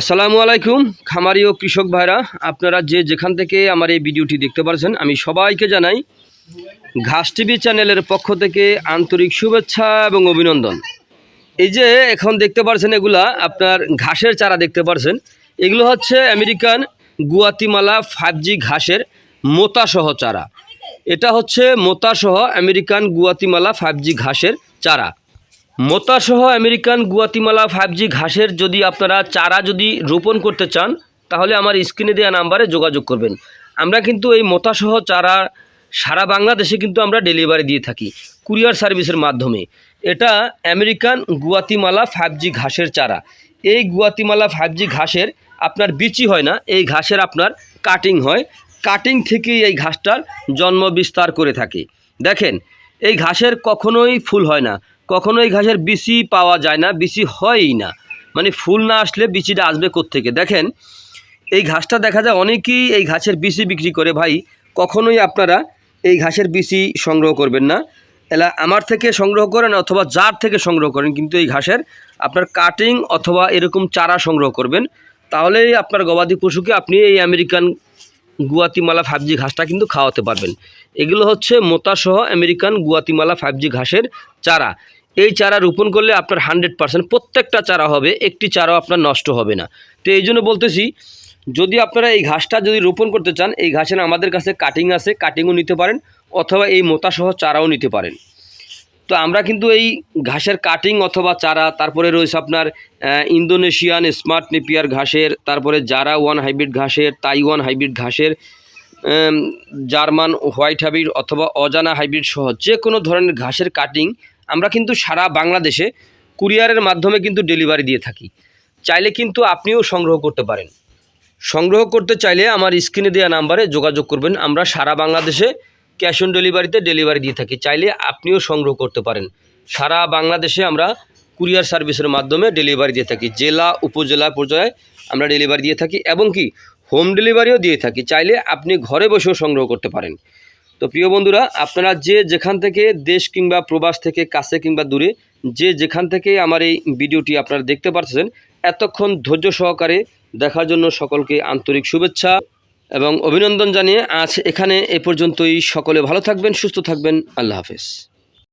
আসসালামু আলাইকুম খামারি ও কৃষক ভাইরা, আপনারা যে যেখান থেকে আমার এই ভিডিওটি দেখতে পাচ্ছেন, আমি সবাইকে জানাই ঘাস টিভি চ্যানেলের পক্ষ থেকে আন্তরিক শুভেচ্ছা এবং অভিনন্দন। এই যে এখন দেখতে পাচ্ছেন, এগুলা আপনার ঘাসের চারা দেখতে পাচ্ছেন। এগুলো হচ্ছে আমেরিকান গুয়াতিমালা 5G ঘাসের মোতাসহ চারা। এটা হচ্ছে মোতাসহ আমেরিকান গুয়াতিমালা 5G ঘাসের চারা। মোতাসহ আমেরিকান গুয়াতিমালা 5G ঘাসের যদি আপনারা চারা যদি রোপণ করতে চান, তাহলে আমার স্ক্রিনে দেওয়া নাম্বারে যোগাযোগ করবেন। আমরা কিন্তু এই মোতাসহ চারা সারা বাংলাদেশে কিন্তু আমরা ডেলিভারি দিয়ে থাকি কুরিয়ার সার্ভিসের মাধ্যমে। এটা আমেরিকান গুয়াতিমালা 5G ঘাসের চারা। এই গুয়াতিমালা 5G ঘাসের আপনার বিচি হয় না, এই ঘাসের আপনার কাটিং হয়। কাটিং থেকেই এই ঘাসটার জন্ম বিস্তার করে থাকে। দেখেন, এই ঘাসের কখনোই ফুল হয় না, কখনো এই ঘাসের বিচি পাওয়া যায় না, বিচি হয়ই না। মানে ফুল না আসলে বিচিটা আসবে কোত্থেকে? দেখেন, এই ঘাসটা দেখা যায় অনেকেই এই ঘাসের বিচি বিক্রি করে। ভাই, কখনোই আপনারা এই ঘাসের বিচি সংগ্রহ করবেন না। এলা আমার থেকে সংগ্রহ করেন অথবা যার থেকে সংগ্রহ করেন, কিন্তু এই ঘাসের আপনার কাটিং অথবা এরকম চারা সংগ্রহ করবেন। তাহলেই আপনার গবাদি পশুকে আপনি এই আমেরিকান গুয়াতিমালা 5G ঘাসটা কিন্তু খাওয়াতে পারবেন। এগুলো হচ্ছে মোতাসহ আমেরিকান গুয়াতিমালা 5G ঘাসের চারা। এই চারা রোপণ করলে আপনার 100% প্রত্যেকটা চারা হবে, একটি চারাও আপনার নষ্ট হবে না। তো এই জন্য বলতেছি, যদি আপনারা এই ঘাসটা যদি রোপণ করতে চান, এই ঘাসের আমাদের কাছে কাটিং আছে, কাটিংও নিতে পারেন অথবা এই মোতাসহ চারাও নিতে পারেন। তো আমরা কিন্তু এই ঘাসের কাটিং অথবা চারা, তারপরে রয়েছে আপনার ইন্দোনেশিয়ান স্মার্ট নেপিয়ার ঘাসের, তারপরে জারা 1 হাইব্রিড ঘাসের, তাইওয়ান হাইব্রিড ঘাসের, জার্মান হোয়াইট হাইব্রিড অথবা অজানা হাইব্রিড সহ যে কোনো ধরনের ঘাসের কাটিং আমরা কিন্তু সারা বাংলাদেশে কুরিয়ারের মাধ্যমে কিন্তু ডেলিভারি দিয়ে থাকি। চাইলে কিন্তু আপনিও সংগ্রহ করতে পারেন। সংগ্রহ করতে চাইলে আমার স্ক্রিনে দেওয়া নাম্বারে যোগাযোগ করবেন। আমরা সারা বাংলাদেশে ক্যাশ অন ডেলিভারিতে ডেলিভারি দিয়ে থাকি। চাইলে আপনিও সংগ্রহ করতে পারেন। সারা বাংলাদেশে আমরা কুরিয়ার সার্ভিসের মাধ্যমে ডেলিভারি দিয়ে থাকি। জেলা উপজেলা পর্যায়ে আমরা ডেলিভারি দিয়ে থাকি এবং কি হোম ডেলিভারিও দিয়ে থাকি। চাইলে আপনি ঘরে বসেও সংগ্রহ করতে পারেন। তো প্রিয় বন্ধুরা, আপনারা যে যেখান থেকে দেশ কিংবা প্রবাস থেকে, কাছে কিংবা দূরে, যে যেখান থেকে আমার এই ভিডিওটি আপনারা দেখতে পাচ্ছেন, এতক্ষণ ধৈর্য সহকারে দেখার জন্য সকলকে আন্তরিক শুভেচ্ছা এবং অভিনন্দন জানিয়ে আজ এখানে এ পর্যন্তই। সকলে ভালো থাকবেন, সুস্থ থাকবেন। আল্লাহ হাফেজ।